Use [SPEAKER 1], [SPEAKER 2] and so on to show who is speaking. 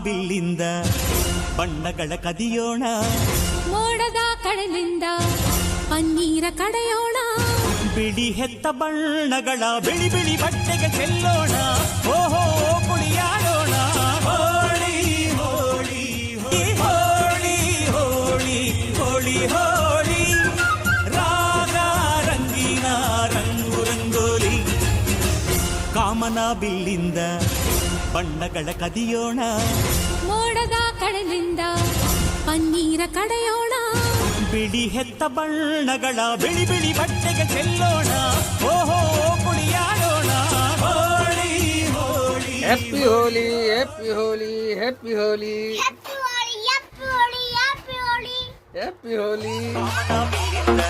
[SPEAKER 1] ಬಿಲ್ಲಿಂದ ಬಣ್ಣಗಳ ಕದಿಯೋಣ,
[SPEAKER 2] ಮೋಡದ ಕಡಲಿಂದ ಪನ್ನೀರ ಕಡೆಯೋಣ,
[SPEAKER 1] ಬಿಳಿ ಹೆತ್ತ ಬಣ್ಣಗಳ ಬಿಳಿ ಬಿಳಿ ಬಟ್ಟೆಗೆ ಚೆಲ್ಲೋಣ, ಓಹೋ ಕುಣಿಯಾಡೋಣ. ಹೋಳಿ ಹೋಳಿ ಹೋಳಿ ಹೋಳಿ ಹೋಳಿ ಹೋಳಿ, ರಾಗ ರಂಗಿನ ರಂಗು ರಂಗೋಲಿ. ಕಾಮನ ಬಿಲ್ಲಿಂದ ಬಣ್ಣಗಳ ಕದಿಯೋಣ,
[SPEAKER 2] ಮೋಡದ ಕಡಲಿಂದ ಪನ್ನೀರ ಕಡೆಯೋಣ,
[SPEAKER 1] ಬಿಳಿ ಹೆತ್ತ ಬಣ್ಣಗಳ ಬಿಳಿ ಬಿಳಿ ಬಟ್ಟೆಗೆ ಚೆಲ್ಲೋಣ, ಓಹೋ ಕುಣಿಯಾಡೋಣ. ಹೋಳಿ ಹೋಳಿ
[SPEAKER 3] ಹ್ಯಾಪಿ ಹೋಲಿ ಹ್ಯಾಪಿ ಹೋಲಿ ಹ್ಯಾಪಿ ಹೋಲಿ
[SPEAKER 2] ಹ್ಯಾಪಿ ಹೋಲಿ ಹ್ಯಾಪಿ ಹೋಲಿ ಹ್ಯಾಪಿ ಹೋಲಿ
[SPEAKER 3] ಹ್ಯಾಪಿ ಹೋಲಿ.
[SPEAKER 1] ಕಾಮನ ಬಿಲ್ಲಿಂದ